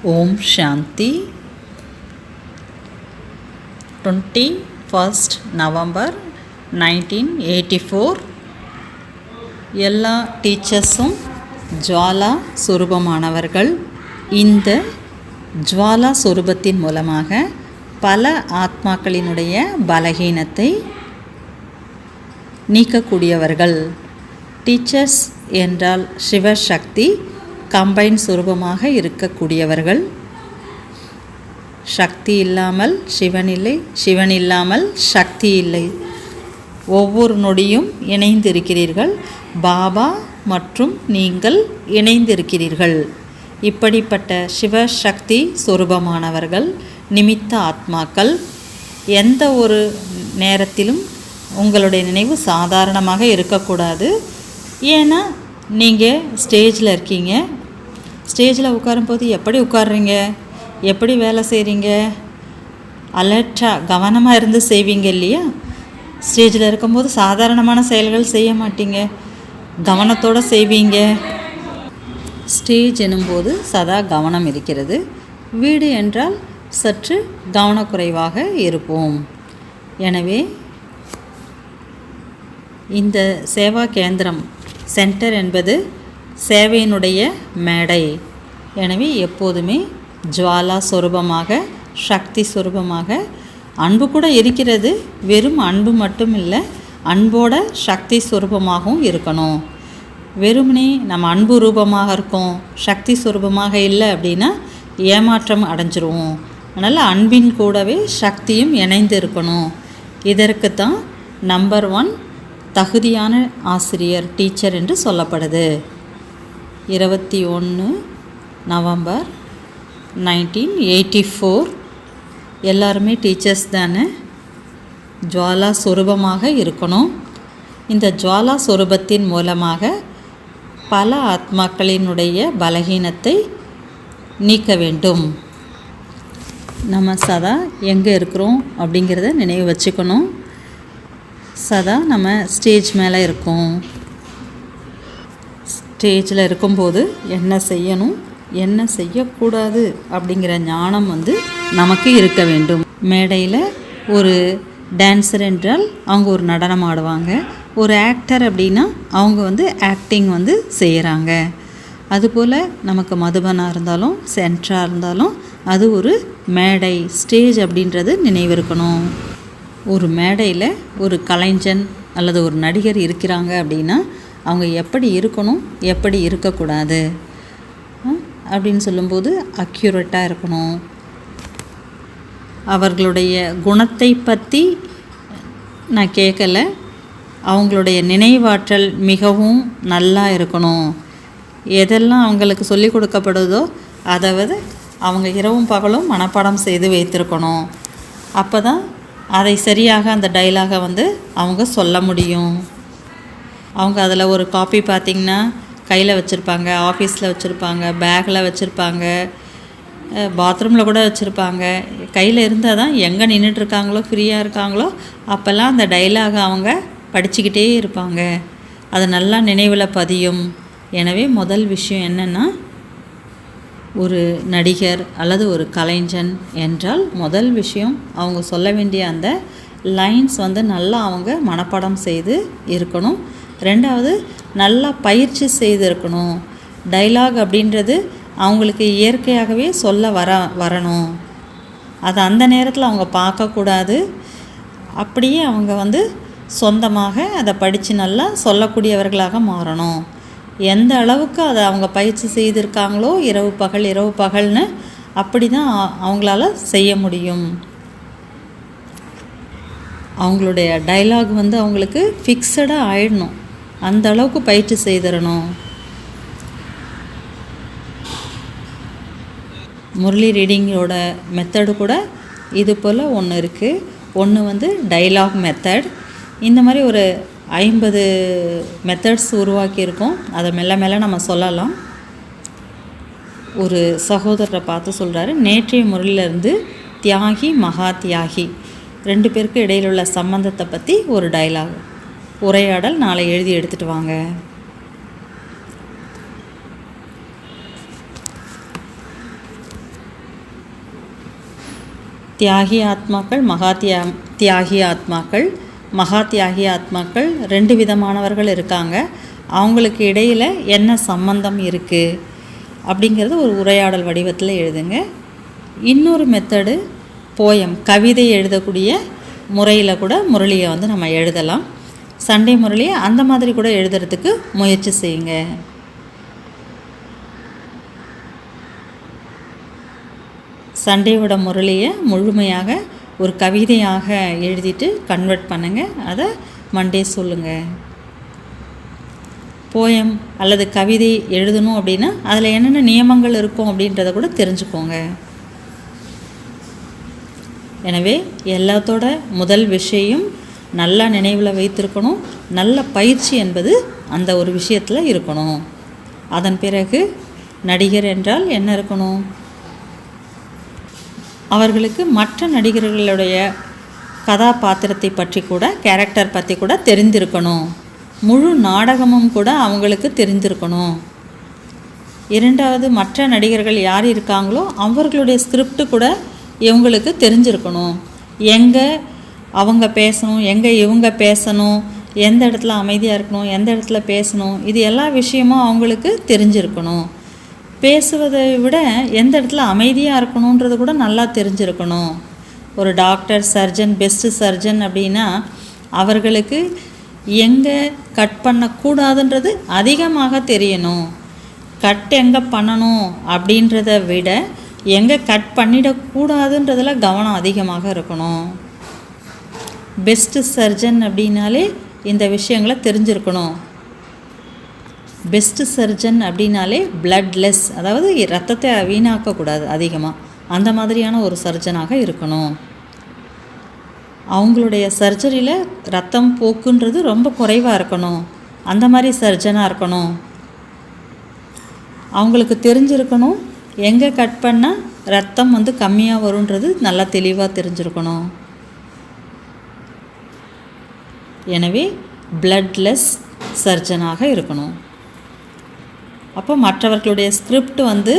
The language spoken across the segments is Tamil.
ஓம் சாந்தி. 21st November 1984. எல்லா டீச்சர்ஸும் ஜுவாலா சொரூபமானவர்கள். இந்த ஜுவாலா சொரூபத்தின் மூலமாக பல ஆத்மாக்களினுடைய பலகீனத்தை நீக்கக்கூடியவர்கள். டீச்சர்ஸ் என்றால் சிவசக்தி கம்பைன் சுரூபமாக இருக்கக்கூடியவர்கள். சக்தி இல்லாமல் சிவன் இல்லை, சிவன் இல்லாமல் சக்தி இல்லை. ஒவ்வொரு நொடியும் இணைந்திருக்கிறீர்கள். பாபா மற்றும் நீங்கள் இணைந்திருக்கிறீர்கள். இப்படிப்பட்ட சிவசக்தி சொரூபமானவர்கள் நிமித்த ஆத்மாக்கள். எந்த ஒரு நேரத்திலும் உங்களுடைய நினைவு சாதாரணமாக இருக்கக்கூடாது. ஏன்னா நீங்கள் ஸ்டேஜில் இருக்கீங்க. ஸ்டேஜில் உட்காரும்போது எப்படி உட்காருறீங்க, எப்படி வேலை செய்கிறீங்க, அலர்ட்டாக கவனமாக இருந்து செய்வீங்க இல்லையா? ஸ்டேஜில் இருக்கும்போது சாதாரணமான செயல்கள் செய்ய மாட்டீங்க, கவனத்தோடு செய்வீங்க. ஸ்டேஜ் எனும்போது சதா கவனம் இருக்கிறது. வீடு என்றால் சற்று கவனக்குறைவாக இருப்போம். எனவே இந்த சேவா கேந்திரம் சென்டர் என்பது சேவையினுடைய மேடை. எனவே எப்போதுமே ஜுவாலா சொரூபமாக, சக்தி சொரூபமாக, அன்பு கூட இருக்கிறது. வெறும் அன்பு மட்டும் இல்லை, அன்போட சக்தி சொரூபமாகவும் இருக்கணும். வெறுமனே நம்ம அன்பு ரூபமாக இருக்கோம், சக்தி சொரூபமாக இல்லை அப்படின்னா ஏமாற்றம் அடைஞ்சிருவோம். அதனால் அன்பின் கூடவே சக்தியும் இணைந்து இருக்கணும். இதற்கு தான் நம்பர் 1 தகுதியான ஆசிரியர், டீச்சர் என்று சொல்லப்படுது. 21 நவம்பர் 1984. எல்லாருமே டீச்சர்ஸ் தானே. ஜுவாலா சொரூபமாக இருக்கணும். இந்த ஜுவாலா சொரூபத்தின் மூலமாக பல ஆத்மாக்களினுடைய பலகீனத்தை நீக்க வேண்டும். நம்ம சதா எங்கே இருக்கிறோம் அப்படிங்கிறத நினைவு வச்சுக்கணும். சதா நம்ம ஸ்டேஜ் மேலே இருக்கோம். ஸ்டேஜில் இருக்கும்போது என்ன செய்யணும், என்ன செய்யக்கூடாது அப்படிங்கிற ஞானம் நமக்கு இருக்க வேண்டும். மேடையில் ஒரு டான்ஸர் என்றால் அவங்க ஒரு நடனம் ஆடுவாங்க. ஒரு ஆக்டர் அப்படின்னா அவங்க ஆக்டிங் செய்கிறாங்க. அதுபோல் நமக்கு மதுபனாக இருந்தாலும் சென்டராக இருந்தாலும் அது ஒரு மேடை, ஸ்டேஜ் அப்படின்றது நினைவிருக்கணும். ஒரு மேடையில் ஒரு கலைஞன் அல்லது ஒரு நடிகர் இருக்கிறாங்க அப்படின்னா அவங்க எப்படி இருக்கணும், எப்படி இருக்கக்கூடாது அப்படின்னு சொல்லும்போது அக்யூரேட்டாக இருக்கணும். அவர்களுடைய குணத்தை பற்றி நான் கேட்கலை, அவங்களுடைய நினைவாற்றல் மிகவும் நல்லா இருக்கணும். எதெல்லாம் அவங்களுக்கு சொல்லிக் கொடுக்கப்படுதோ அதாவது அவங்க இரவும் பகலும் மனப்பாடம் செய்து வைத்திருக்கணும். அப்போ தான் அதை சரியாக அந்த டைலாகை அவங்க சொல்ல முடியும். அவங்க அதில் ஒரு காப்பி பார்த்திங்கன்னா கையில் வச்சுருப்பாங்க, ஆஃபீஸில் வச்சுருப்பாங்க, பேக்கில் வச்சுருப்பாங்க, பாத்ரூமில் கூட வச்சுருப்பாங்க. கையில் இருந்தால் தான் எங்கே நின்றுட்டுருக்காங்களோ, ஃப்ரீயாக இருக்காங்களோ அப்போல்லாம் அந்த டைலாகை அவங்க படிச்சுக்கிட்டே இருப்பாங்க. அது நல்லா நினைவில் பதியும். எனவே முதல் விஷயம் என்னென்னா, ஒரு நடிகர் அல்லது ஒரு கலைஞன் என்றால் முதல் விஷயம் அவங்க சொல்ல வேண்டிய அந்த லைன்ஸ் நல்லா அவங்க மனப்பாடம் செய்து இருக்கணும். ரெண்டாவது நல்லா பயிற்சி செய்து இருக்கணும். டைலாக் அப்படின்றது அவங்களுக்கு இயற்கையாகவே சொல்ல வரணும். அதை அந்த நேரத்தில் அவங்க பார்க்கக்கூடாது. அப்படியே அவங்க சொந்தமாக அதை படித்து நல்லா சொல்லக்கூடியவர்களாக மாறணும். எந்த அளவுக்கு அதை அவங்க பயிற்சி செய்திருக்காங்களோ இரவு பகல்னு அப்படி தான் அவங்களால செய்ய முடியும். அவங்களுடைய டைலாக் அவங்களுக்கு ஃபிக்ஸடாக ஆயிடணும். அந்த அளவுக்கு பயிற்சி செய்திடணும். முரளி ரீடிங்கோட மெத்தடு கூட இது போல் ஒன்று இருக்குது. ஒன்று டைலாக் மெத்தட். இந்த மாதிரி ஒரு 50 மெத்தட்ஸ் உருவாக்கியிருக்கோம். அதை மெல்ல நம்ம சொல்லலாம். ஒரு சகோதரரை பார்த்து சொல்கிறாரு, நேற்றைய முறையிலேருந்து தியாகி மகா தியாகி 2 பேருக்கு இடையில் உள்ள சம்பந்தத்தை பற்றி ஒரு டைலாக் உரையாடல் நாளை எழுதி எடுத்துகிட்டு வாங்க. தியாகி ஆத்மாக்கள், தியாகி ஆத்மாக்கள். மகா தியாகி ஆத்மாக்கள் 2 விதமானவர்கள் இருக்காங்க. அவங்களுக்கு இடையில் என்ன சம்பந்தம் இருக்குது அப்படிங்கிறது ஒரு உரையாடல் வடிவத்தில் எழுதுங்க. இன்னொரு மெத்தடு போயம், கவிதை எழுதக்கூடிய முறையில் கூட முரளியை வந்து நம்ம எழுதலாம். சண்டே முரளியை அந்த மாதிரி கூட எழுதுறதுக்கு முயற்சி செய்யுங்க. சண்டேவோட முரளியை முழுமையாக ஒரு கவிதையாக எழுதிட்டு கன்வெர்ட் பண்ணுங்கள். அதை மண்டே சொல்லுங்கள். போயம் அல்லது கவிதை எழுதணும் அப்படின்னா அதில் என்னென்ன நியமங்கள் இருக்கும் அப்படின்றத கூட தெரிஞ்சுக்கோங்க. எனவே எல்லாத்தோட முதல் விஷயம் நல்லா நினைவில் வைத்திருக்கணும். நல்ல பயிற்சி என்பது அந்த ஒரு விஷயத்தில் இருக்கணும். அதன் பிறகு நடிகர் என்றால் என்ன இருக்கணும்? அவர்களுக்கு மற்ற நடிகர்களுடைய கதாபாத்திரத்தை பற்றி கூட, கேரக்டர் பற்றி கூட தெரிந்திருக்கணும். முழு நாடகமும் கூட அவங்களுக்கு தெரிந்திருக்கணும். 2வது, மற்ற நடிகர்கள் யார் இருக்காங்களோ அவர்களுடைய ஸ்கிரிப்டு கூட இவங்களுக்கு தெரிஞ்சிருக்கணும். எங்கே அவங்க பேசணும், எங்கே இவங்க பேசணும், எந்த இடத்துல அமைதியாக இருக்கணும், எந்த இடத்துல பேசணும், இது எல்லா விஷயமும் அவங்களுக்கு தெரிஞ்சிருக்கணும். பேசுவதை விட எந்த இடத்துல அமைதியாக இருக்கணுன்றது கூட நல்லா தெரிஞ்சிருக்கணும். ஒரு டாக்டர், சர்ஜன், பெஸ்ட்டு சர்ஜன் அப்படின்னா அவர்களுக்கு எங்கே கட் பண்ணக்கூடாதுன்றது அதிகமாக தெரியணும். கட் எங்கே பண்ணணும் அப்படின்றத விட எங்கே கட் பண்ணிடக்கூடாதுன்றதில் கவனம் அதிகமாக இருக்கணும். பெஸ்ட்டு சர்ஜன் அப்படின்னாலே இந்த விஷயங்களை தெரிஞ்சிருக்கணும். பெஸ்ட்டு சர்ஜன் அப்படின்னாலே பிளட்லெஸ், அதாவது ரத்தத்தை வீணாக்கக்கூடாது அதிகமாக, அந்த மாதிரியான ஒரு சர்ஜனாக இருக்கணும். அவங்களுடைய சர்ஜரியில் ரத்தம் போக்குன்றது ரொம்ப குறைவாக இருக்கணும். அந்த மாதிரி சர்ஜனாக இருக்கணும். அவங்களுக்கு தெரிஞ்சிருக்கணும் எங்கே கட் பண்ணால் ரத்தம் வந்து கம்மியாக வருன்றது நல்லா தெளிவாக தெரிஞ்சிருக்கணும். எனவே பிளட்லெஸ் சர்ஜனாக இருக்கணும். அப்போ மற்றவர்களுடைய ஸ்கிரிப்ட் வந்து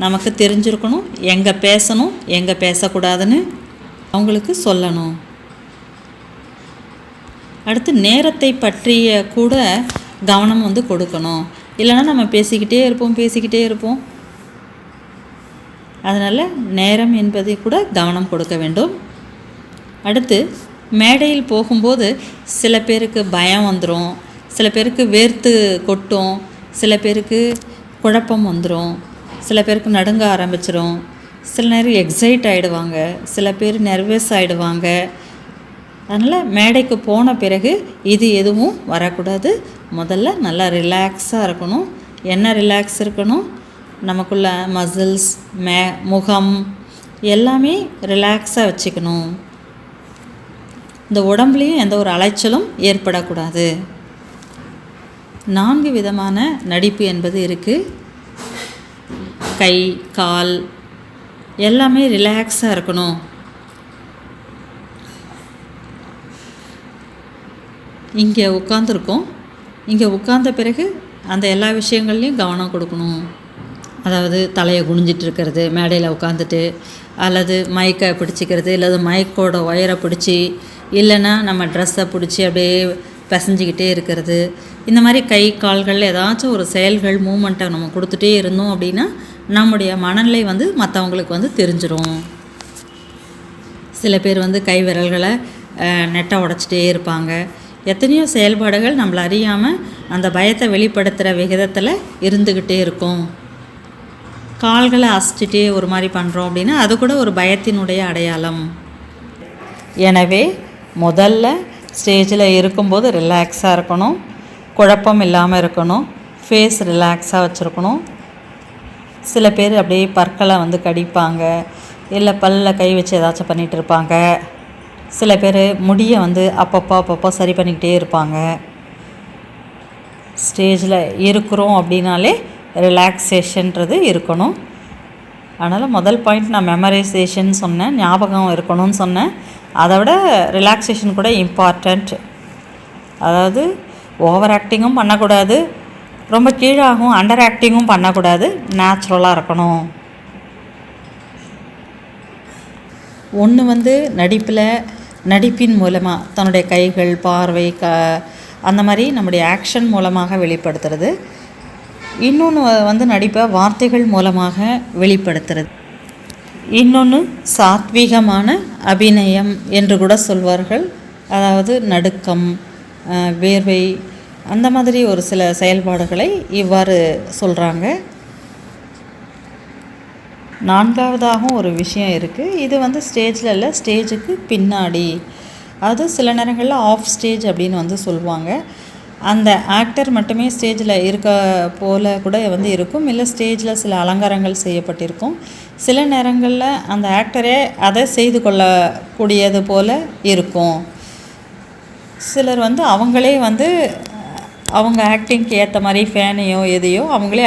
நமக்கு தெரிஞ்சிருக்கணும். எங்கே பேசணும், எங்கே பேசக்கூடாதுன்னு அவங்களுக்கு சொல்லணும். அடுத்து நேரத்தை பற்றிய கூட கவனம் வந்து கொடுக்கணும். இல்லைன்னா நம்ம பேசிக்கிட்டே இருப்போம். அதனால் நேரம் என்பதை கூட கவனம் கொடுக்க வேண்டும். அடுத்து மேடையில் போகும்போது சில பேருக்கு பயம் வந்துடும், சில பேருக்கு வேர்த்து கொட்டும், சில பேருக்கு குழப்பம் வந்துடும், சில பேருக்கு நடுங்க ஆரம்பிச்சிடும், சில நேரம் எக்ஸைட் ஆகிடுவாங்க, சில பேர் நர்வஸ் ஆகிடுவாங்க. அதனால் மேடைக்கு போன பிறகு இது எதுவும் வரக்கூடாது. முதல்ல நல்லா ரிலாக்ஸாக இருக்கணும். என்ன ரிலாக்ஸ் இருக்கணும்? நமக்குள்ள மசில்ஸ், முகம் எல்லாமே ரிலாக்ஸாக வச்சுக்கணும். இந்த உடம்புலையும் எந்த ஒரு அலைச்சலும் ஏற்படக்கூடாது. 4 விதமான நடிப்பு என்பது இருக்குது. கை, கால் எல்லாமே ரிலாக்ஸாக இருக்கணும். இங்கே உட்காந்துருக்கோம். இங்கே உட்கார்ந்த பிறகு அந்த எல்லா விஷயங்கள்லையும் கவனம் கொடுக்கணும். அதாவது தலையை குனிஞ்சிட்டு இருக்கிறது மேடையில் உட்காந்துட்டு, அல்லது மைக்கை பிடிச்சிக்கிறது, இல்லது மைக்கோட ஒயரை பிடிச்சி, இல்லைன்னா நம்ம ட்ரெஸ்ஸை பிடிச்சி அப்படியே பிசைஞ்சிக்கிட்டே இருக்கிறது. இந்த மாதிரி கை கால்களில் ஏதாச்சும் ஒரு செயல்கள், மூமெண்ட்டை நம்ம கொடுத்துட்டே இருந்தோம் அப்படின்னா நம்முடைய மனநிலை வந்து மற்றவங்களுக்கு வந்து தெரிஞ்சிடும். சில பேர் வந்து கை விரல்களை நெட்டை உடச்சிட்டே இருப்பாங்க. எத்தனையோ செயல்பாடுகள் நம்மளை அறியாமல் அந்த பயத்தை வெளிப்படுத்துகிற விகிதத்தில் இருந்துக்கிட்டே இருக்கும். கால்களை அசைச்சிட்டே ஒரு மாதிரி பண்ணுறோம் அப்படின்னா அது கூட ஒரு பயத்தினுடைய அடையாளம். எனவே முதல்ல ஸ்டேஜில் இருக்கும்போது ரிலாக்ஸாக இருக்கணும், குழப்பம் இல்லாமல் இருக்கணும், ஃபேஸ் ரிலாக்ஸாக வச்சுருக்கணும். சில பேர் அப்படியே பற்களை வந்து கடிப்பாங்க, இல்லை பல்லில் கை வச்சு ஏதாச்சும் பண்ணிகிட்டு இருப்பாங்க. சில பேர் முடியை வந்து அப்பப்போ சரி பண்ணிக்கிட்டே இருப்பாங்க. ஸ்டேஜில் இருக்கிறோம் அப்படின்னாலே ரிலாக்ஸேஷன்றது இருக்கணும். அதனால் முதல் பாயிண்ட் நான் மெமரைசேஷன் சொன்னேன், ஞாபகம் இருக்கணும்னு சொன்னேன். அதை விட ரிலாக்ஸேஷன் கூட இம்பார்ட்டண்ட். அதாவது ஓவர் ஆக்டிங்கும் பண்ணக்கூடாது, ரொம்ப கீழாகவும் அண்டர் ஆக்டிங்கும் பண்ணக்கூடாது, நேச்சுரலாக இருக்கணும். ஒன்று வந்து நடிப்பின் மூலமாக தன்னுடைய கைகள், பார்வை, அந்த மாதிரி நம்முடைய ஆக்ஷன் மூலமாக வெளிப்படுத்துறது. இன்னொன்று வந்து நடிப்பை வார்த்தைகள் மூலமாக வெளிப்படுத்துறது. இன்னொன்று சாத்வீகமான அபிநயம் என்று கூட சொல்வார்கள். அதாவது நடுக்கம், வேர்வை, அந்த மாதிரி ஒரு சில செயல்பாடுகளை இவ்வாறு சொல்கிறாங்க. நான்காவதாகவும் ஒரு விஷயம் இருக்குது. இது வந்து ஸ்டேஜில் இல்லை, ஸ்டேஜுக்கு பின்னாடி, அது சில நேரங்களில் ஆஃப் ஸ்டேஜ் அப்படின்னு வந்து சொல்லுவாங்க. அந்த ஆக்டர் மட்டுமே ஸ்டேஜில் இருக்க போல் கூட வந்து இருக்கும், இல்லை ஸ்டேஜில் சில அலங்காரங்கள் செய்யப்பட்டிருக்கும். சில நேரங்களில் அந்த ஆக்டரே அதை செய்து கொள்ளக்கூடியது போல் இருக்கும். சிலர் வந்து அவங்களே வந்து அவங்க ஆக்டிங்க்கு ஏற்ற மாதிரி ஃபேனையோ எதையோ அவங்களே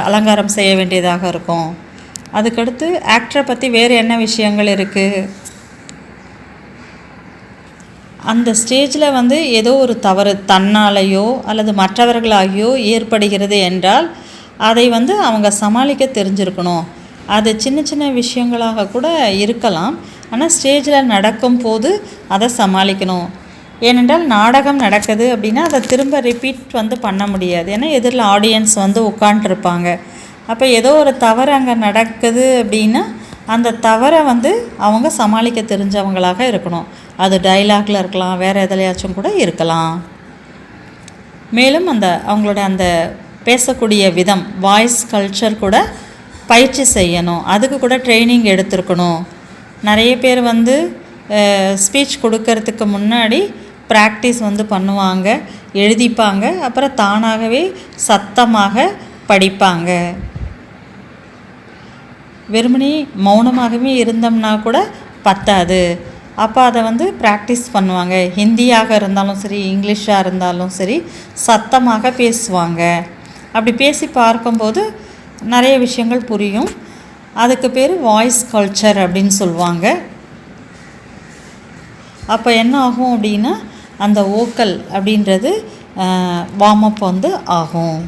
அலங்காரம் செய்ய வேண்டியதாக இருக்கும். அதுக்கடுத்து ஆக்டரை பற்றி வேறு என்ன விஷயங்கள் இருக்குது? அந்த ஸ்டேஜில் வந்து ஏதோ ஒரு தவறு தன்னாலேயோ அல்லது மற்றவர்களாகியோ ஏற்படுகிறது என்றால் அதை வந்து அவங்க சமாளிக்க தெரிஞ்சிருக்கணும். அது சின்ன சின்ன விஷயங்களாக கூட இருக்கலாம், ஆனால் ஸ்டேஜில் நடக்கும் போது அதை சமாளிக்கணும். ஏனென்றால் நாடகம் நடக்குது அப்படின்னா அதை திரும்ப ரிப்பீட் வந்து பண்ண முடியாது. ஏன்னா எதிரில் ஆடியன்ஸ் வந்து உட்காண்ட்ருப்பாங்க. அப்போ ஏதோ ஒரு தவறு அங்கே நடக்குது அப்படின்னா அந்த தவறை வந்து அவங்க சமாளிக்க தெரிஞ்சவங்களாக இருக்கணும். அது டைலாகில் இருக்கலாம், வேறு எதுலையாச்சும் கூட இருக்கலாம். மேலும் அவங்களோட அந்த பேசக்கூடிய விதம், வாய்ஸ் கல்ச்சர் கூட பயிற்சி செய்யணும். அதுக்கு கூட ட்ரைனிங் எடுத்துருக்கணும். நிறைய பேர் வந்து ஸ்பீச் கொடுக்கறதுக்கு முன்னாடி ப்ராக்டிஸ் வந்து பண்ணுவாங்க, எழுதிப்பாங்க, அப்புறம் தானாகவே சத்தமாக படிப்பாங்க. வெறுமனே மௌனமாகவே இருந்தோம்னா கூட பத்தாது. அப்போ அதை வந்து ப்ராக்டிஸ் பண்ணுவாங்க. ஹிந்தியாக இருந்தாலும் சரி, இங்கிலீஷாக இருந்தாலும் சரி, சத்தமாக பேசுவாங்க. அப்படி பேசி பார்க்கும்போது நிறைய விஷயங்கள் புரியும். அதுக்கு பேர் வாய்ஸ் கல்ச்சர் அப்படின்னு சொல்லுவாங்க. அப்போ என்ன ஆகும் அப்படின்னா அந்த வோக்கல் அப்படின்றது வார்ம் அப் வந்து ஆகும்.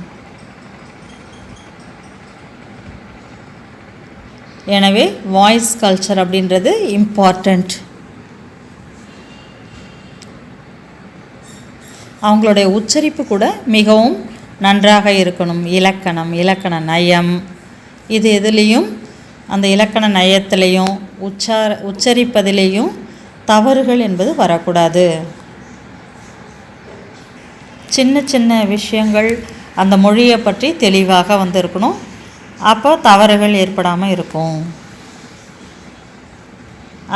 எனவே வாய்ஸ் கல்ச்சர் அப்படின்றது இம்பார்ட்டண்ட். அவங்களுடைய உச்சரிப்பு கூட மிகவும் நன்றாக இருக்கணும். இலக்கண நயம், இது எதுலேயும் அந்த இலக்கண நயத்திலையும் உச்சரிப்பதிலேயும் தவறுகள் என்பது வரக்கூடாது. சின்ன சின்ன விஷயங்கள் அந்த மொழியை பற்றி தெளிவாக வந்து இருக்கணும். அப்போ தவறுகள் ஏற்படாமல் இருக்கும்.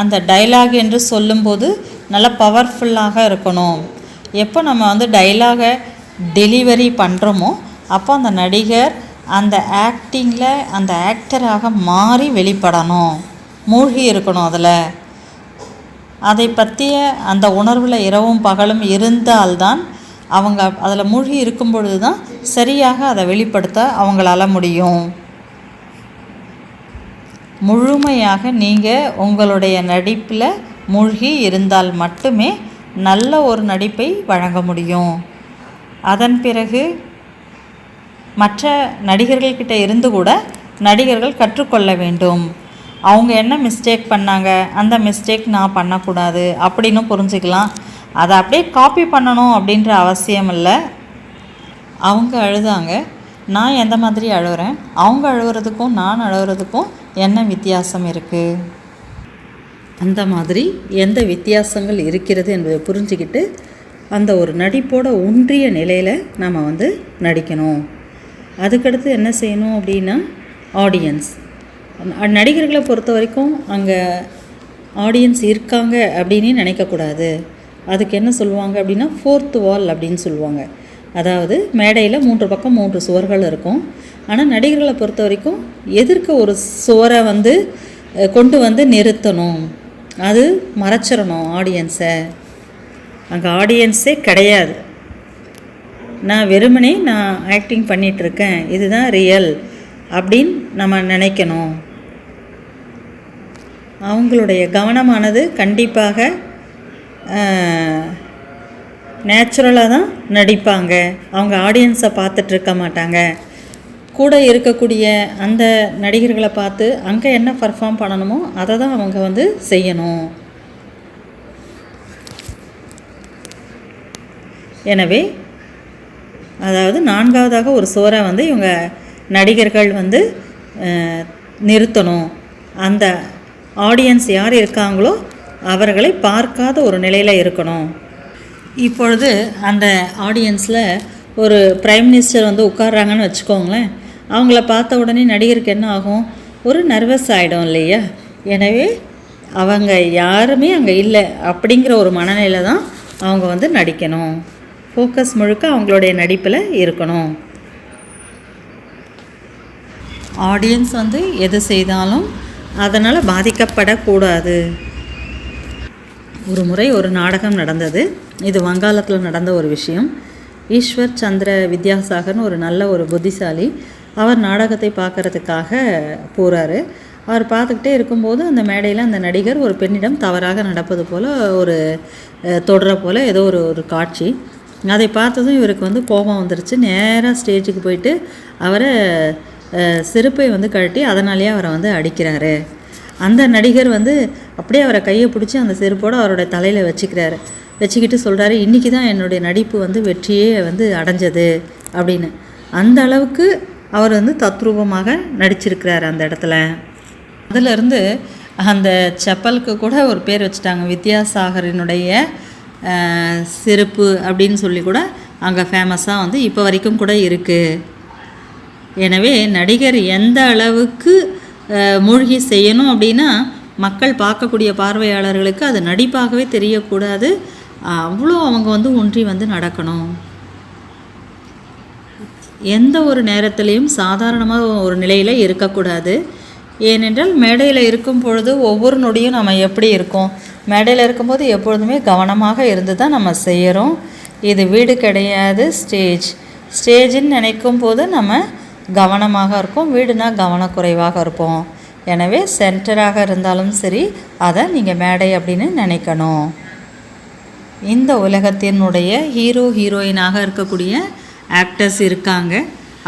அந்த டைலாக் என்று சொல்லும்போது நல்ல பவர்ஃபுல்லாக இருக்கணும். எப்போ நம்ம வந்து டைலாகை டெலிவரி பண்ணுறோமோ அப்போ அந்த நடிகர் அந்த ஆக்டிங்கில் அந்த ஆக்டராக மாறி வெளிப்படணும், மூழ்கி இருக்கணும். அதை பற்றிய அந்த உணர்வில் இரவும் பகலும் இருந்தால்தான் அவங்க அதில் மூழ்கி இருக்கும் பொழுது தான் சரியாக அதை வெளிப்படுத்த அவங்களால முடியும். முழுமையாக நீங்கள் உங்களுடைய நடிப்பில் மூழ்கி இருந்தால் மட்டுமே நல்ல ஒரு நடிப்பை வழங்க முடியும். அதன் பிறகு மற்ற நடிகர்கள்கிட்ட இருந்து கூட நடிகர்கள் கற்றுக்கொள்ள வேண்டும். அவங்க என்ன மிஸ்டேக் பண்ணாங்க, அந்த மிஸ்டேக் நான் பண்ணக்கூடாது அப்படின்னு புரிஞ்சுக்கலாம். அதை அப்படியே காப்பி பண்ணணும் அப்படின்ற அவசியம் இல்லை. அவங்க அழுதாங்க, நான் எந்த மாதிரி அழுகிறேன், அவங்க அழுகிறதுக்கும் நான் அழுகிறதுக்கும் என்ன வித்தியாசம் இருக்குது, அந்த மாதிரி எந்த வித்தியாசங்கள் இருக்கிறது என்பதை புரிஞ்சுக்கிட்டு அந்த ஒரு நடிப்போட ஒன்றிய நிலையில் நம்ம வந்து நடிக்கணும். அதுக்கடுத்து என்ன செய்யணும் அப்படின்னா ஆடியன்ஸ், நடிகர்களை பொறுத்த வரைக்கும் அங்கே ஆடியன்ஸ் இருக்காங்க அப்படின்னு நினைக்கக்கூடாது. அதுக்கு என்ன சொல்லுவாங்க அப்படின்னா ஃபோர்த் வால் அப்படின்னு சொல்லுவாங்க. அதாவது மேடையில் 3 பக்கம் 3 சுவர்கள் இருக்கும். ஆனால் நடிகர்களை பொறுத்த வரைக்கும் எதிர்க்க ஒரு சுவரை வந்து கொண்டு வந்து நிறுத்தணும், அது மறைச்சிடணும் ஆடியன்ஸை. அங்கே ஆடியன்ஸே கிடையாது, நான் வெறுமனே நான் ஆக்டிங் பண்ணிகிட்ருக்கேன், இதுதான் ரியல் அப்படின்னு நம்ம நினைக்கணும். அவங்களுடைய கவனமானது கண்டிப்பாக நேச்சுரலாக தான் நடிப்பாங்க. அவங்க ஆடியன்ஸை பார்த்துட்ருக்க மாட்டாங்க. கூட இருக்கக்கூடிய அந்த நடிகர்களை பார்த்து அங்கே என்ன பர்ஃபார்ம் பண்ணணுமோ அதை தான் அவங்க வந்து செய்யணும். எனவே அதாவது 4வதாக ஒரு சோரை வந்து இவங்க நடிகர்கள் வந்து நிறுத்தணும். அந்த ஆடியன்ஸ் யார் இருக்காங்களோ அவர்களை பார்க்காத ஒரு நிலையில் இருக்கணும். இப்பொழுது அந்த ஆடியன்ஸில் ஒரு பிரைம் மினிஸ்டர் வந்து உட்கார்றாங்கன்னு வச்சுக்கோங்களேன். அவங்கள பார்த்த உடனே நடிகருக்கு என்ன ஆகும்? ஒரு நர்வஸ் ஆகிடும் இல்லையா? எனவே அவங்க யாருமே அங்கே இல்லை அப்படிங்கிற ஒரு மனநிலையில் தான் அவங்க வந்து நடிக்கணும். ஃபோக்கஸ் முழுக்க அவங்களுடைய நடிப்பில் இருக்கணும். ஆடியன்ஸ் வந்து எது செய்தாலும் அதனால் பாதிக்கப்படக்கூடாது. ஒரு முறை ஒரு நாடகம் நடந்தது. இது வங்காளத்தில் நடந்த ஒரு விஷயம். ஈஸ்வர் சந்திர வித்யாசாகர்னு ஒரு நல்ல ஒரு புத்திசாலி. அவர் நாடகத்தை பார்க்குறதுக்காக போகிறாரு. அவர் பார்த்துக்கிட்டே இருக்கும்போது அந்த மேடையில் அந்த நடிகர் ஒரு பெண்ணிடம் தவறாக நடப்பது போல் ஒரு தொடுற போல் ஏதோ ஒரு காட்சி. அதை பார்த்ததும் இவருக்கு வந்து கோபம் வந்துருச்சு. நேராக ஸ்டேஜுக்கு போயிட்டு அவரை செருப்பை வந்து கழட்டி அதனாலேயே அவரை வந்து அடிக்கிறாரு. அந்த நடிகர் வந்து அப்படியே அவரை கையை பிடிச்சி அந்த செருப்போடு அவருடைய தலையில் வச்சுக்கிட்டு சொல்கிறாரு, இன்றைக்கி தான் என்னுடைய நடிப்பு வந்து வெற்றியே வந்து அடைஞ்சது அப்படின்னு. அந்த அளவுக்கு அவர் வந்து தத்ரூபமாக நடிச்சிருக்கிறார் அந்த இடத்துல. அதிலிருந்து அந்த செப்பலுக்கு கூட ஒரு பேர் வச்சுட்டாங்க, வித்யாசாகரினுடைய செருப்பு அப்படின்னு சொல்லி கூட அங்கே ஃபேமஸாக வந்து இப்போ வரைக்கும் கூட இருக்குது. எனவே நடிகர் எந்த அளவுக்கு மூழ்கி செய்யணும் அப்படின்னா மக்கள் பார்க்கக்கூடிய பார்வையாளர்களுக்கு அது நடிப்பாகவே தெரியக்கூடாது. அவ்வளோ அவங்க வந்து ஒன்றி வந்து நடக்கணும். எந்த ஒரு நேரத்துலேயும் சாதாரணமாக ஒரு நிலையில் இருக்கக்கூடாது. ஏனென்றால் மேடையில் இருக்கும் பொழுது ஒவ்வொரு நொடியும் நம்ம எப்படி இருக்கோம்? மேடையில் இருக்கும்போது எப்பொழுதுமே கவனமாக இருந்து தான் நம்ம செய்கிறோம். இது வீடு கிடையாது, ஸ்டேஜின்னு நினைக்கும் போது நம்ம கவனமாக இருக்கும். வீடுனா கவனக்குறைவாக இருப்போம். எனவே சென்டராக இருந்தாலும் சரி, அதை நீங்கள் மேடை அப்படின்னு நினைக்கணும். இந்த உலகத்தினுடைய ஹீரோயினாக இருக்கக்கூடிய ஆக்டர்ஸ் இருக்காங்க.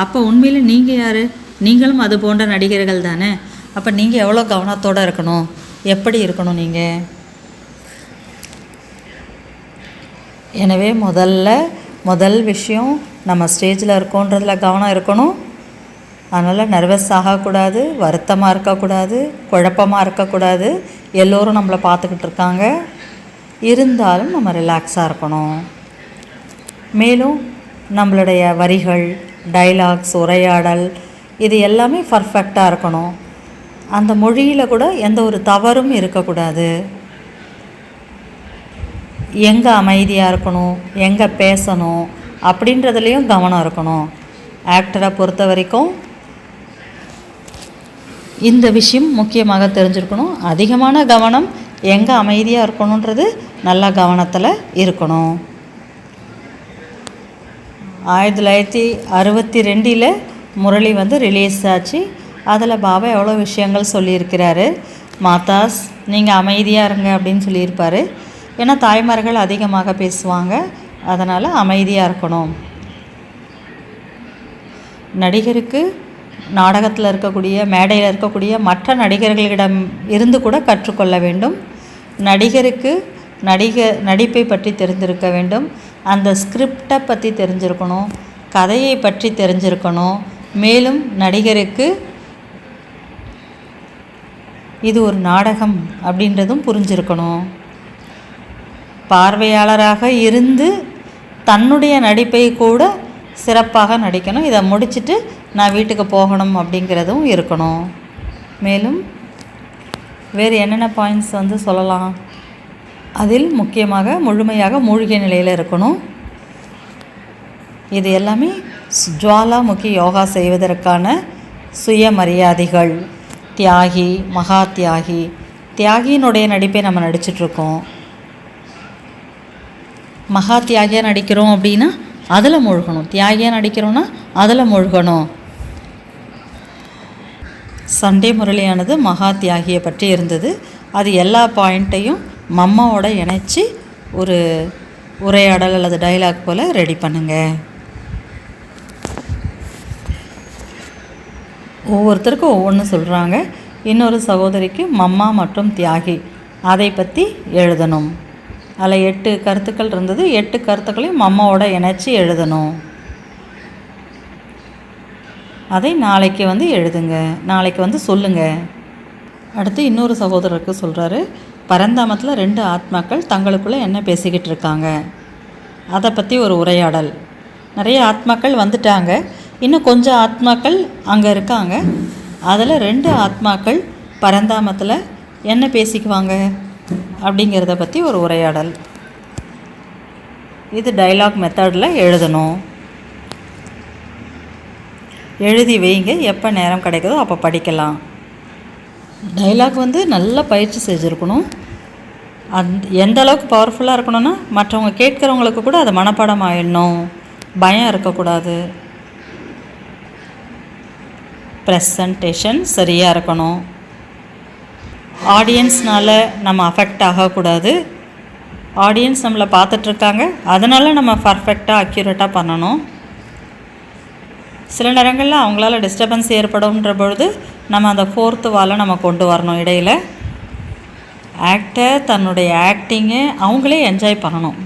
அப்போ உண்மையில் நீங்கள் யார்? நீங்களும் அது போன்ற நடிகர்கள் தானே. அப்போ நீங்கள் எவ்வளோ கவனத்தோடு இருக்கணும், எப்படி இருக்கணும் நீங்கள்? எனவே முதல் விஷயம் நம்ம ஸ்டேஜில் இருக்கோன்றதில் கவனம் இருக்கணும். அதனால் நர்வஸ் ஆகக்கூடாது, வருத்தமாக இருக்கக்கூடாது, குழப்பமாக இருக்கக்கூடாது. எல்லோரும் நம்மளை பார்த்துக்கிட்டு இருக்காங்க, இருந்தாலும் நம்ம ரிலாக்ஸாக இருக்கணும். மேலும் நம்மளுடைய வரிகள், டைலாக்ஸ், உரையாடல் இது எல்லாமே பர்ஃபெக்டாக இருக்கணும். அந்த மொழியில் கூட எந்த ஒரு தவறும் இருக்கக்கூடாது. எங்கே அமைதியாக இருக்கணும், எங்கே பேசணும் அப்படின்றதுலேயும் கவனம் இருக்கணும். ஆக்டரை பொறுத்த வரைக்கும் இந்த விஷயம் முக்கியமாக தெரிஞ்சிருக்கணும். அதிகமான கவனம் எங்கே அமைதியாக இருக்கணுன்றது நல்ல கவனத்தில் இருக்கணும். 1962 முரளி வந்து ரிலீஸ் ஆச்சு. அதில் பாபா எவ்வளோ விஷயங்கள் சொல்லியிருக்கிறாரு. மாதாஸ் நீங்கள் அமைதியாக இருங்க அப்படின்னு சொல்லியிருப்பார். ஏன்னா தாய்மார்கள் அதிகமாக பேசுவாங்க, அதனால் அமைதியாக இருக்கணும். நடிகருக்கு நாடகத்தில் இருக்கக்கூடிய, மேடையில் இருக்கக்கூடிய மற்ற நடிகர்களிடம் இருந்து கூட கற்றுக்கொள்ள வேண்டும். நடிகருக்கு நடிப்பை பற்றி தெரிஞ்சிருக்க வேண்டும். அந்த ஸ்கிரிப்டை பற்றி தெரிஞ்சிருக்கணும், கதையை பற்றி தெரிஞ்சிருக்கணும். மேலும் நடிகருக்கு இது ஒரு நாடகம் அப்படின்றதும் புரிஞ்சிருக்கணும். பார்வையாளராக இருந்து தன்னுடைய நடிப்பை கூட சிறப்பாக நடிக்கணும். இதை முடிச்சுட்டு நான் வீட்டுக்கு போகணும் அப்படிங்கிறதும் இருக்கணும். மேலும் வேறு என்னென்ன பாயிண்ட்ஸ் வந்து சொல்லலாம்? அதில் முக்கியமாக முழுமையாக மூழ்கிய நிலையில் இருக்கணும். இது எல்லாமே ஜுவாலாமுகி யோகா செய்வதற்கான சுயமரியாதைகள். தியாகி, மகா தியாகியினுடைய நடிப்பை நம்ம நடிச்சிட்ருக்கோம். மகா தியாகியாக நடிக்கிறோம் அப்படின்னா அதில் மூழ்கணும். தியாகியாக நடிக்கிறோன்னா அதில் மூழ்கணும். சண்டே முரளியானது மகா தியாகியை பற்றி இருந்தது. அது எல்லா பாயிண்ட்டையும் மம்மாவோட இணைச்சி ஒரு உரையாடல் அல்லது டைலாக் போல் ரெடி பண்ணுங்கள். ஒவ்வொருத்தருக்கும் ஒவ்வொன்று சொல்கிறாங்க. இன்னொரு சகோதரிக்கு மம்மா மற்றும் தியாகி அதை பற்றி எழுதணும். அதில் 8 கருத்துக்கள் இருந்தது. 8 கருத்துக்களையும் மம்மாவோட இணைச்சி எழுதணும். அதை நாளைக்கு எழுதுங்க, நாளைக்கு சொல்லுங்கள். அடுத்து இன்னொரு சகோதரருக்கு சொல்கிறாரு, பரந்தாமத்தில் 2 ஆத்மாக்கள் தங்களுக்குள்ளே என்ன பேசிக்கிட்டு இருக்காங்க, அதை பற்றி ஒரு உரையாடல். நிறைய ஆத்மாக்கள் வந்துட்டாங்க, இன்னும் கொஞ்சம் ஆத்மாக்கள் அங்கே இருக்காங்க. அதில் 2 ஆத்மாக்கள் பரந்தாமத்தில் என்ன பேசிக்குவாங்க அப்படிங்கிறத பற்றி ஒரு உரையாடல். இது டைலாக் மெத்தடில் எழுதணும். எழுதி வைங்க, எப்போ நேரம் கிடைக்குதோ அப்போ படிக்கலாம். டைலாக் நல்ல பயிற்சி செஞ்சுருக்கணும். எந்த அளவுக்கு பவர்ஃபுல்லாக இருக்கணும்னா மற்றவங்க கேட்குறவங்களுக்கு கூட அது மனப்பாடம் ஆகிடணும், பயம் இருக்கக்கூடாது, ப்ரெசன்டேஷன் சரியாக இருக்கணும், ஆடியன்ஸ்னால் நம்ம அஃபெக்ட் ஆகக்கூடாது. ஆடியன்ஸ் நம்மளை பார்த்துட்ருக்காங்க, அதனால் நம்ம பர்ஃபெக்டாக அக்யூரேட்டாக பண்ணணும். சில நேரங்களில் அவங்களால டிஸ்டர்பன்ஸ் ஏற்படும்ன்ற பொழுது நம்ம அந்த 4th வாலை நம்ம கொண்டு வரணும். இடையில் ஆக்டர் தன்னுடைய ஆக்டிங்கை அவங்களே என்ஜாய் பண்ணணும்.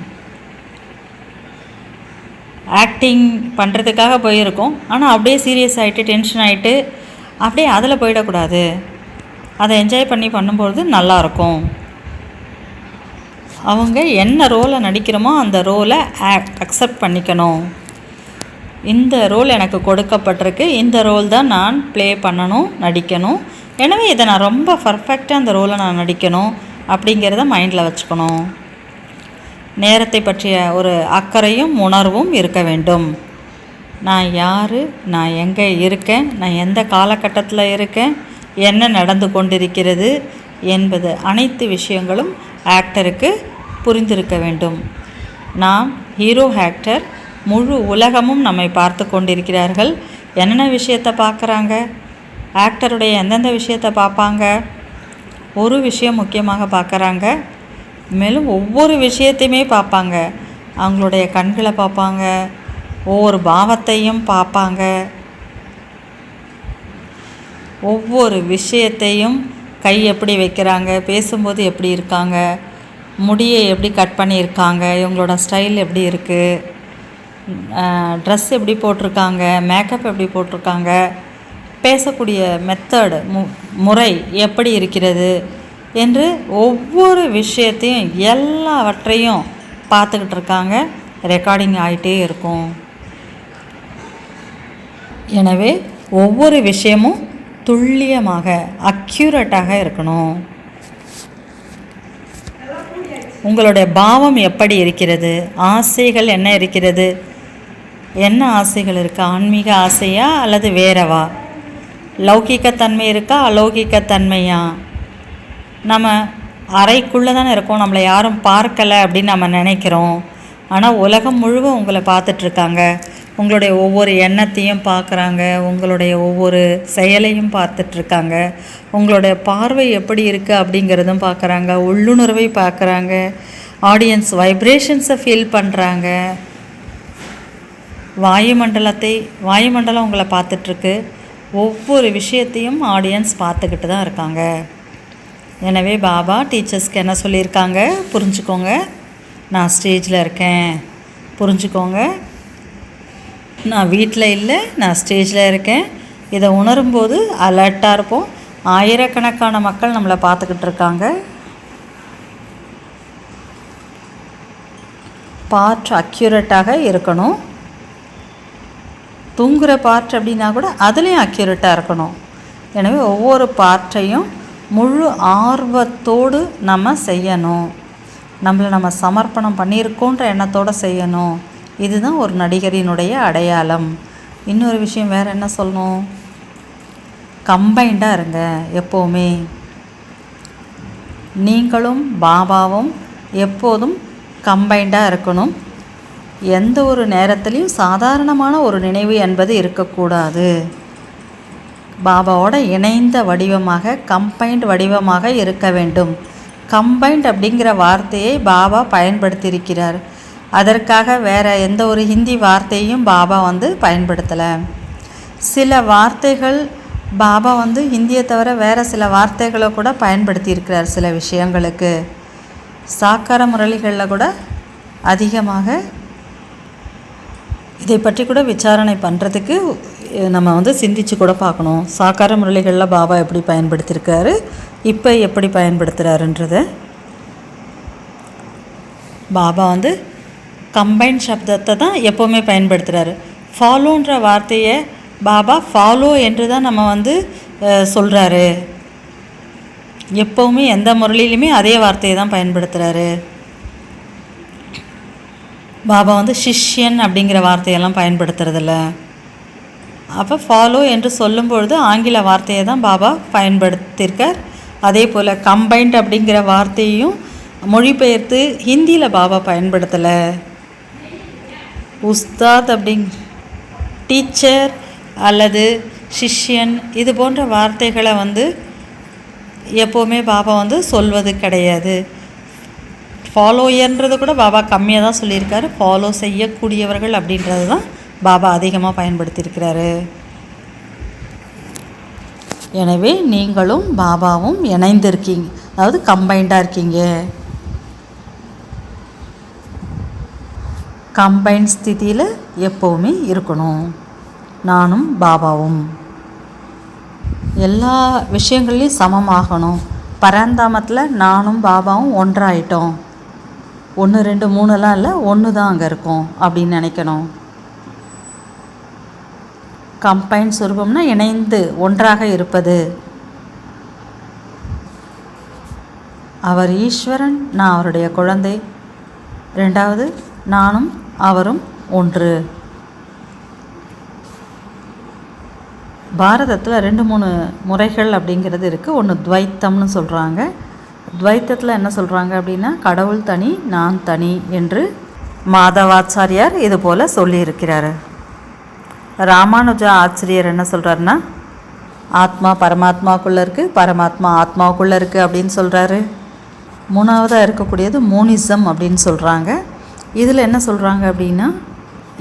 ஆக்டிங் பண்ணுறதுக்காக போயிருக்கோம், ஆனால் அப்படியே சீரியஸ் ஆகிட்டு டென்ஷன் ஆகிட்டு அப்படியே அதில் போயிடக்கூடாது. அதை என்ஜாய் பண்ணி பண்ணும்பொழுது நல்லாயிருக்கும். அவங்க என்ன ரோலை நடிக்கிறோமோ அந்த ரோலை அக்செப்ட் பண்ணிக்கணும். இந்த ரோல் எனக்கு கொடுக்கப்பட்டிருக்கு, இந்த ரோல் தான் நான் ப்ளே பண்ணணும், நடிக்கணும். எனவே இதை நான் ரொம்ப பர்ஃபெக்டாக அந்த ரோலை நான் நடிக்கணும் அப்படிங்கிறத மைண்டில் வச்சுக்கணும். நேரத்தை பற்றிய ஒரு அக்கறையும் உணர்வும் இருக்க வேண்டும். நான் யார், நான் எங்கே இருக்கேன், நான் எந்த காலகட்டத்தில் இருக்கேன், என்ன நடந்து கொண்டிருக்கிறது என்பது அனைத்து விஷயங்களும் ஆக்டருக்கு புரிந்திருக்க வேண்டும். நாம் ஹீரோ ஆக்டர், முழு உலகமும் நம்மை பார்த்து கொண்டிருக்கிறார்கள். என்னென்ன விஷயத்தை பார்க்குறாங்க, ஆக்டருடைய எந்தெந்த விஷயத்தை பார்ப்பாங்க, ஒரு விஷயம் முக்கியமாக பார்க்குறாங்க, மேலும் ஒவ்வொரு விஷயத்தையுமே பார்ப்பாங்க. அவங்களுடைய கண்களை பார்ப்பாங்க, ஒவ்வொரு பாவத்தையும் பார்ப்பாங்க, ஒவ்வொரு விஷயத்தையும் கை எப்படி வைக்கிறாங்க, பேசும்போது எப்படி இருக்காங்க, முடியை எப்படி கட் பண்ணியிருக்காங்க, இவங்களோட ஸ்டைல் எப்படி இருக்குது, ட்ரெஸ் எப்படி போட்டிருக்காங்க, மேக்கப் எப்படி போட்டிருக்காங்க, பேசக்கூடிய மெத்தடு முறை எப்படி இருக்கிறது என்று ஒவ்வொரு விஷயத்தையும் எல்லாவற்றையும் பார்த்துக்கிட்டு இருக்காங்க. ரெக்கார்டிங் ஆகிட்டே இருக்கும். எனவே ஒவ்வொரு விஷயமும் துல்லியமாக அக்யூரேட்டாக இருக்கணும். உங்களுடைய பாவம் எப்படி இருக்கிறது, ஆசைகள் என்ன இருக்கிறது, என்ன ஆசைகள் இருக்கா, ஆன்மீக ஆசையா அல்லது வேறவா, லௌகிக்கத்தன்மை இருக்கா அலௌகிக்கத்தன்மையா, நம்ம அறைக்குள்ளே தானே இருக்கோம், நம்மளை யாரும் பார்க்கலை அப்படின்னு நம்ம நினைக்கிறோம். ஆனால் உலகம் முழுவதும் உங்களை பார்த்துட்ருக்காங்க. உங்களுடைய ஒவ்வொரு எண்ணத்தையும் பார்க்குறாங்க, உங்களுடைய ஒவ்வொரு செயலையும் பார்த்துட்ருக்காங்க, உங்களுடைய பார்வை எப்படி இருக்குது அப்படிங்கிறதும் பார்க்குறாங்க, உள்ளுணர்வை பார்க்குறாங்க, ஆடியன்ஸ் வைப்ரேஷன்ஸை ஃபீல் பண்ணுறாங்க, வாயுமண்டலம் உங்களை பார்த்துட்ருக்கு. ஒவ்வொரு விஷயத்தையும் ஆடியன்ஸ் பார்த்துக்கிட்டு தான் இருக்காங்க. எனவே பாபா டீச்சர்ஸ்க்கு என்ன சொல்லியிருக்காங்க, புரிஞ்சுக்கோங்க, நான் ஸ்டேஜில் இருக்கேன், புரிஞ்சுக்கோங்க, நான் வீட்டில் இல்லை, நான் ஸ்டேஜில் இருக்கேன். இதை உணரும்போது அலர்ட்டாக இருப்போம். ஆயிரக்கணக்கான மக்கள் நம்மளை பார்த்துக்கிட்டு இருக்காங்க. பார்ட் அக்யூரேட்டாக இருக்கணும். தூங்குகிற பார்ட் அப்படின்னா கூட அதுலேயும் அக்யூரேட்டாக இருக்கணும். எனவே ஒவ்வொரு பார்ட்டையும் முழு ஆர்வத்தோடு நம்ம செய்யணும். நம்மளை நம்ம சமர்ப்பணம் பண்ணியிருக்கோன்ற எண்ணத்தோடு செய்யணும். இதுதான் ஒரு நடிகரினுடைய அடையாளம். இன்னொரு விஷயம் வேறு என்ன சொல்லணும், கம்பைண்டாக இருங்க. எப்போவுமே நீங்களும் பாபாவும் எப்போதும் கம்பைண்டாக இருக்கணும். எந்த ஒரு நேரத்துலையும் சாதாரணமான ஒரு நினைவு என்பது இருக்கக்கூடாது. பாபாவோட இணைந்த வடிவமாக, கம்பைண்ட் வடிவமாக இருக்க வேண்டும். கம்பைண்ட் அப்படிங்கிற வார்த்தையை பாபா பயன்படுத்தியிருக்கிறார். அதற்காக வேறு எந்த ஒரு ஹிந்தி வார்த்தையும் பாபா பயன்படுத்தலை. சில வார்த்தைகள் பாபா வந்து ஹிந்தியை தவிர வேறு சில வார்த்தைகளை கூட பயன்படுத்தியிருக்கிறார் சில விஷயங்களுக்கு. சாக்கார முரளிகளில் கூட அதிகமாக இதை பற்றி கூட விசாரணை பண்ணுறதுக்கு நம்ம வந்து சிந்திச்சு கூட பார்க்கணும். சாக்கார முரளிகளில் பாபா எப்படி பயன்படுத்தியிருக்காரு, இப்போ எப்படி பயன்படுத்துகிறாருன்றத. பாபா வந்து கம்பைன் சப்தத்தை தான் எப்போவுமே பயன்படுத்துகிறாரு. ஃபாலோன்ற வார்த்தையை பாபா ஃபாலோ என்று தான் நம்ம வந்து சொல்கிறாரு. எப்போவுமே எந்த முரளிலையுமே அதே வார்த்தையை தான் பயன்படுத்துகிறாரு. பாபா வந்து சிஷ்யன் அப்படிங்கிற வார்த்தையெல்லாம் பயன்படுத்துறதில்ல. அப்போ ஃபாலோ என்று சொல்லும்பொழுது ஆங்கில வார்த்தையை தான் பாபா பயன்படுத்தியிருக்கார். அதே போல் கம்பைன்ட் அப்படிங்கிற வார்த்தையும் மொழிபெயர்த்து ஹிந்தியில் பாபா பயன்படுத்தலை. உஸ்தாத் டீச்சர் அல்லது சிஷ்யன் இது போன்ற வார்த்தைகளை வந்து எப்போவுமே பாபா வந்து சொல்வது கிடையாது. ஃபாலோயர்ன்றது கூட பாபா கம்மியாக தான் சொல்லியிருக்காரு. ஃபாலோ செய்யக்கூடியவர்கள் அப்படின்றது தான் பாபா அதிகமாக பயன்படுத்தியிருக்கிறாரு. எனவே நீங்களும் பாபாவும் இணைந்திருக்கீங்க, அதாவது கம்பைண்டாக இருக்கீங்க. கம்பைன் ஸ்திதியில் எப்போவுமே இருக்கணும். நானும் பாபாவும் எல்லா விஷயங்கள்லையும் சமமாகணும். பரந்தாமத்தில் நானும் பாபாவும் ஒன்றாயிட்டோம். 1 2 3 இல்லை, ஒன்று தான் அங்கே இருக்கும் அப்படின்னு நினைக்கணும். கம்பைன் சுரூபம்னா இணைந்து ஒன்றாக இருப்பது. அவர் ஈஸ்வரன், நான் அவருடைய குழந்தை. 2வது, நானும் அவரும் ஒன்று. பாரதத்தில் 2 3 முறைகள் அப்படிங்கிறது இருக்குது. ஒன்று துவைத்தம்னு சொல்கிறாங்க. துவைத்தத்தில் என்ன சொல்கிறாங்க அப்படின்னா, கடவுள் தனி, நான் தனி என்று மாதவாச்சாரியார் இது போல் சொல்லியிருக்கிறார். ராமானுஜ ஆச்சாரியர் என்ன சொல்கிறாருன்னா, ஆத்மா பரமாத்மாவுக்குள்ளே இருக்குது, பரமாத்மா ஆத்மாவுக்குள்ளே இருக்குது அப்படின்னு சொல்கிறாரு. 3வதாக இருக்கக்கூடியது மோனிசம் அப்படின்னு சொல்கிறாங்க. இதில் என்ன சொல்கிறாங்க அப்படின்னா,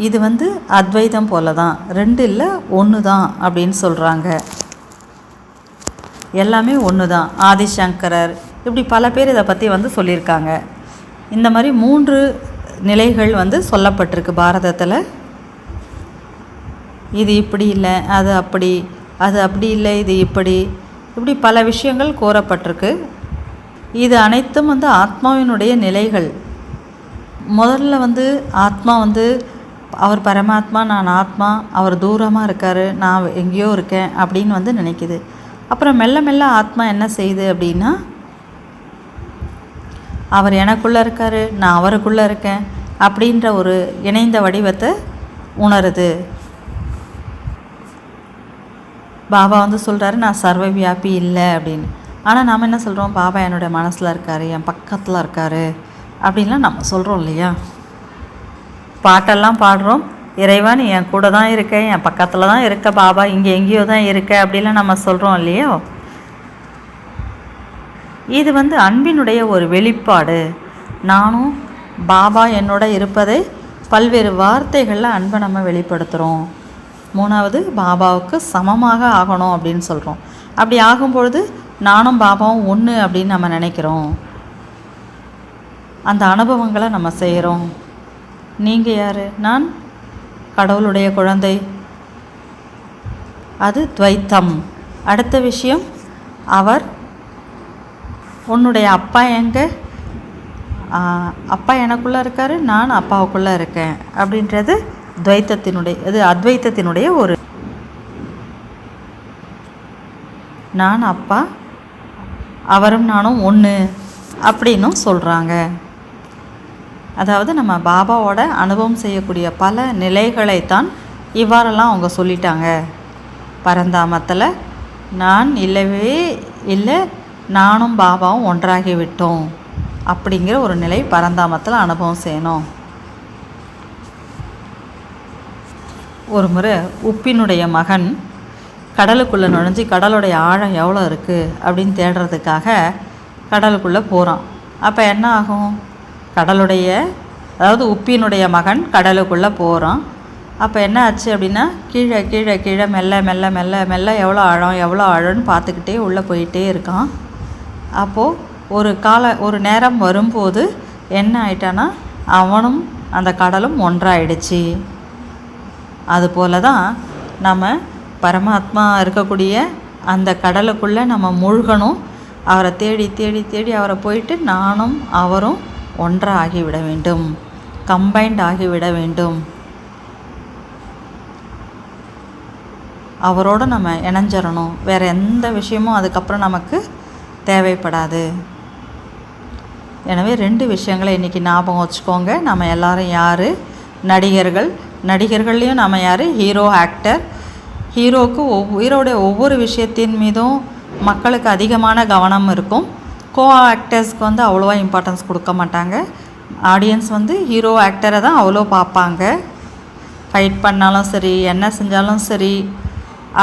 இது வந்து அத்வைதம் போல தான், 2 இல்லை 1 தான் அப்படின்னு சொல்கிறாங்க. எல்லாமே ஒன்று தான். ஆதிசங்கரர் இப்படி பல பேர் இதை பற்றி வந்து சொல்லியிருக்காங்க. இந்த மாதிரி 3 நிலைகள் வந்து சொல்லப்பட்டிருக்கு பாரதத்தில். இது இப்படி இல்லை, அது அப்படி இல்லை, இது இப்படி பல விஷயங்கள் கூறப்பட்டிருக்கு. இது அனைத்தும் வந்து ஆத்மாவினுடைய நிலைகள். முதல்ல வந்து ஆத்மா வந்து அவர் பரமாத்மா, நான் ஆத்மா, அவர் தூரமாக இருக்கார், நான் எங்கேயோ இருக்கேன் அப்படின்னு வந்து நினைக்குது. அப்புறம் மெல்ல மெல்ல ஆத்மா என்ன செய்யுது அப்படின்னா, அவர் எனக்குள்ளே இருக்கார், நான் அவருக்குள்ளே இருக்கேன் அப்படின்ற ஒரு இணைந்த வடிவத்தை உணருது. பாபா வந்து சொல்கிறாரு, நான் சர்வ வியாபி இல்லை அப்படின்னு. ஆனால் நாம் என்ன சொல்கிறோம், பாபா என்னுடைய மனசில் இருக்கார், என் பக்கத்தில் இருக்கார் அப்படின்லாம் நம்ம சொல்கிறோம் இல்லையா. பாட்டெல்லாம் பாடுறோம், இறைவா நீ என் கூட தான் இருக்க, என் பக்கத்தில் தான் இருக்க, பாபா இங்கே எங்கேயோ தான் இருக்க அப்படிலாம் நம்ம சொல்கிறோம் இல்லையோ. இது வந்து அன்பினுடைய ஒரு வெளிப்பாடு. நானும் பாபா என்னோட இருப்பதை பல்வேறு வார்த்தைகளில் அன்பை நம்ம வெளிப்படுத்துகிறோம். 3வது, பாபாவுக்கு சமமாக ஆகணும் அப்படின்னு சொல்கிறோம். அப்படி ஆகும்பொழுது நானும் பாபாவும் ஒன்று அப்படின்னு நம்ம நினைக்கிறோம். அந்த அனுபவங்களை நம்ம செய்கிறோம். நீங்கள் யார்? நான் கடவுளுடைய குழந்தை. அது துவைத்தம். அடுத்த விஷயம், அவர் உன்னுடைய அப்பா எங்கே? அப்பா எனக்குள்ளே இருக்கார், நான் அப்பாவுக்குள்ளே இருக்கேன் அப்படின்றது துவைத்தத்தினுடைய, இது அத்வைத்தத்தினுடைய ஒரு, நான் அப்பா, அவரும் நானும் ஒன்று அப்படின்னும் சொல்கிறாங்க. அதாவது நம்ம பாபாவோட அனுபவம் செய்யக்கூடிய பல நிலைகளைத்தான் இவ்வாறெல்லாம் அவங்க சொல்லிட்டாங்க. பரந்தாமத்தில் நான் இல்லவே இல்லை, நானும் பாபாவும் ஒன்றாகி விட்டோம் அப்படிங்கிற ஒரு நிலை பரந்தாமத்தில் அனுபவம் செய்யணும். ஒரு முறை உப்பினுடைய மகன் கடலுக்குள்ளே நுழைஞ்சி கடலுடைய ஆழம் எவ்வளோ இருக்குது அப்படின்னு தேடுறதுக்காக கடலுக்குள்ளே போகிறான். அப்போ என்ன ஆகும், கடலுடைய, அதாவது உப்பினுடைய மகன் கடலுக்குள்ளே போகிறான். அப்போ என்ன ஆச்சு அப்படின்னா கீழே கீழே கீழே மெல்ல மெல்ல மெல்ல மெல்ல எவ்வளோ ஆழம்னு பார்த்துக்கிட்டே உள்ளே போயிட்டே இருக்கான். அப்போது ஒரு நேரம் வரும்போது என்ன ஆயிட்டான்னா அவனும் அந்த கடலும் ஒன்றாயிடுச்சு. அதுபோல தான் நம்ம பரமாத்மா இருக்கக்கூடிய அந்த கடலுக்குள்ளே நம்ம மூழ்கணும். அவரை தேடி தேடி தேடி அவரை போயிட்டு நானும் அவரும் ஒன்றாகிவிட வேண்டும், கம்பைண்ட் ஆகிவிட வேண்டும். அவரோடு நம்ம இணைஞ்சிடணும். வேறு எந்த விஷயமும் அதுக்கப்புறம் நமக்கு தேவைப்படாது. எனவே 2 விஷயங்களை இன்றைக்கி ஞாபகம் வச்சுக்கோங்க. நம்ம எல்லோரும் யார்? நடிகர்கள்லேயும் நம்ம யார்? Hero, actor. ஹீரோவுக்கு ஹீரோடைய ஒவ்வொரு விஷயத்தின் மீதும் மக்களுக்கு அதிகமான கவனம் இருக்கும். கோ ஆக்டர்ஸ்க்கு வந்து அவ்வளோவா இம்பார்ட்டன்ஸ் கொடுக்க மாட்டாங்க. ஆடியன்ஸ் வந்து ஹீரோ ஆக்டரை தான் அவ்வளோ பார்ப்பாங்க. ஃபைட் பண்ணாலும் சரி, என்ன செஞ்சாலும் சரி,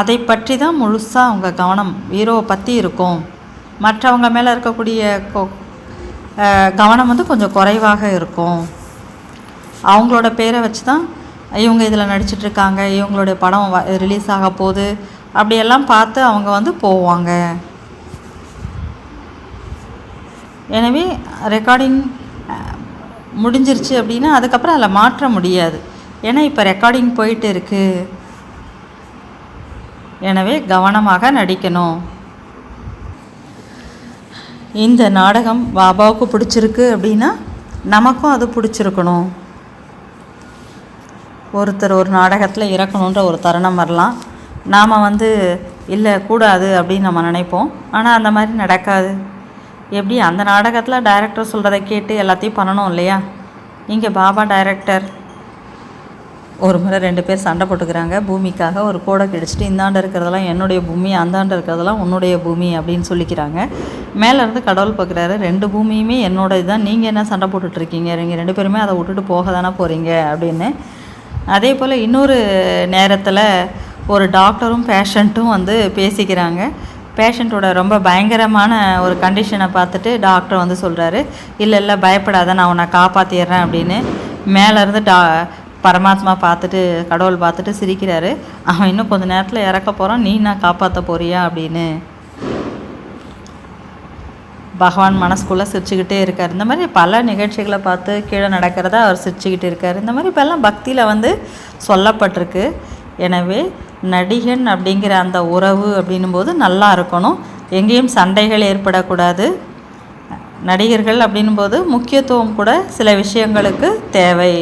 அதை பற்றி தான் முழுசாக அவங்க கவனம் ஹீரோவை பற்றி இருக்கும். மற்றவங்க மேலே இருக்கக்கூடிய கவனம் வந்து கொஞ்சம் குறைவாக இருக்கும். அவங்களோட பேரை வச்சு தான் இவங்க இதில் நடிச்சிட்ருக்காங்க, இவங்களுடைய படம் ரிலீஸ் ஆக போகுது அப்படியெல்லாம் பார்த்து அவங்க வந்து போவாங்க. எனவே ரெக்கார்டிங் முடிஞ்சிருச்சு அப்படின்னா அதுக்கப்புறம் அதில் மாற்ற முடியாது. ஏன்னா இப்போ ரெக்கார்டிங் போயிட்டு இருக்குது. எனவே கவனமாக நடிக்கணும். இந்த நாடகம் பாபாவுக்கு பிடிச்சிருக்கு அப்படின்னா நமக்கும் அது பிடிச்சிருக்கணும். ஒருத்தர் ஒரு நாடகத்தில் இறக்கணுன்ற ஒரு தருணம் வரலாம். நாம் வந்து இல்லை கூடாது அப்படின்னு நம்ம நினைப்போம். ஆனால் அந்த மாதிரி நடக்காது. எப்படி அந்த நாடகத்தில் டைரக்டர் சொல்கிறத கேட்டு எல்லாத்தையும் பண்ணணும் இல்லையா? இங்கே பாபா டைரக்டர். ஒரு முறை 2 பேர் சண்டை போட்டுக்கிறாங்க பூமிக்காக. ஒரு கோடை கிடிச்சிட்டு இந்தாண்ட இருக்கிறதெல்லாம் என்னுடைய பூமி, அந்தாண்ட இருக்கிறதெல்லாம் உன்னுடைய பூமி அப்படின்னு சொல்லிக்கிறாங்க. மேலேருந்து கடவுள் பார்க்குறாரு, 2 பூமியுமே என்னோட இதுதான், நீங்கள் என்ன சண்டை போட்டுட்ருக்கீங்க? நீங்கள் 2 பேருமே அதை விட்டுட்டு போக தானே போகிறீங்க அப்படின்னு. அதே போல் இன்னொரு நேரத்தில் ஒரு டாக்டரும் பேஷண்ட்டும் வந்து பேசிக்கிறாங்க. பேஷண்ட்டோட ரொம்ப பயங்கரமான ஒரு கண்டிஷனை பார்த்துட்டு டாக்டர் வந்து சொல்கிறாரு, இல்லை பயப்படாத, நான் உன்னை காப்பாற்றிடுறேன் அப்படின்னு. மேலேருந்து பரமாத்மா பார்த்துட்டு கடவுள் பார்த்துட்டு சிரிக்கிறாரு. அவன் இன்னும் கொஞ்சம் நேரத்தில் இறக்க போகிறான், நீ நான் காப்பாற்ற போறியா அப்படின்னு. பகவான் மனசுக்குள்ளே சிரிச்சுக்கிட்டே இருக்கார். இந்த மாதிரி பல நிகழ்ச்சிகளை பார்த்து கீழே நடக்கிறத அவர் சிரிச்சுக்கிட்டு இருக்கார். இந்த மாதிரி இப்போல்லாம் பக்தியில் வந்து சொல்லப்பட்டிருக்கு. எனவே நடிகன் அப்படிங்கிற அந்த உறவு அப்படின்னும் போது நல்லா இருக்கணும். எங்கேயும் சண்டைகள் ஏற்படக்கூடாது. நடிகர்கள் அப்படின்னும்போது முக்கியத்துவம் கூட சில விஷயங்களுக்கு தேவை.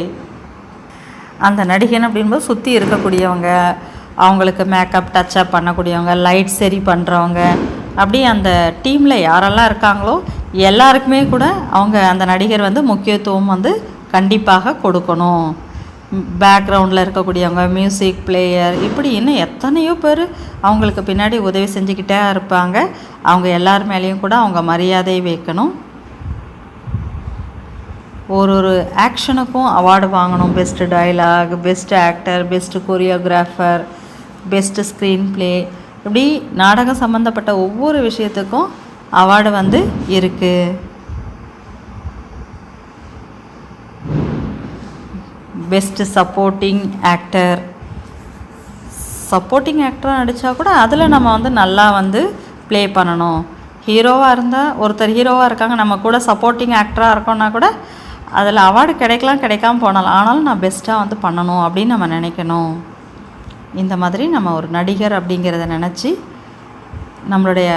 அந்த நடிகன் அப்படின்போது சுற்றி இருக்கக்கூடியவங்க, அவங்களுக்கு மேக்கப் டச்சப் பண்ணக்கூடியவங்க, லைட் சரி பண்ணுறவங்க, அப்படி அந்த டீமில் யாரெல்லாம் இருக்காங்களோ எல்லாருக்குமே கூட அவங்க அந்த நடிகர் வந்து முக்கியத்துவம் வந்து கண்டிப்பாக கொடுக்கணும். பேக்ரவுண்டில் இருக்கக்கூடியவங்க, மியூசிக் பிளேயர், இப்படி இன்னும் எத்தனையோ பேர் அவங்களுக்கு பின்னாடி உதவி செஞ்சுக்கிட்டே இருப்பாங்க. அவங்க எல்லார் மேலேயும் கூட அவங்க மரியாதை வைக்கணும். ஒரு ஆக்ஷனுக்கும் அவார்டு வாங்கணும். Best dialogue, best actor, best choreographer, best screenplay, இப்படி நாடகம் சம்மந்தப்பட்ட ஒவ்வொரு விஷயத்துக்கும் அவார்டு வந்து இருக்குது. பெஸ்ட்டு சப்போர்ட்டிங் ஆக்டராக நடித்தா கூட அதில் நம்ம வந்து நல்லா வந்து ப்ளே பண்ணணும். ஹீரோவாக இருந்தால் ஒருத்தர் ஹீரோவாக இருக்காங்க, நம்ம கூட சப்போர்ட்டிங் ஆக்டராக இருக்கோன்னா கூட அதில் அவார்டு கிடைக்காம போனாலும் ஆனாலும் நான் பெஸ்ட்டாக வந்து பண்ணணும் அப்படின்னு நம்ம நினைக்கணும். இந்த மாதிரி நம்ம ஒரு நடிகர் அப்படிங்கிறத நினச்சி நம்மளுடைய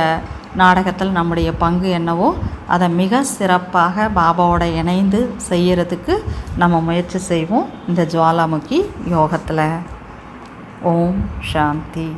நாடகத்தில் நம்முடைய பங்கு என்னவோ அதை மிக சிறப்பாக பாபாவோட இணைந்து செய்கிறதுக்கு நம்ம முயற்சி செய்வோம் இந்த ஜுவாலாமுகி யோகத்தில். ஓம் சாந்தி.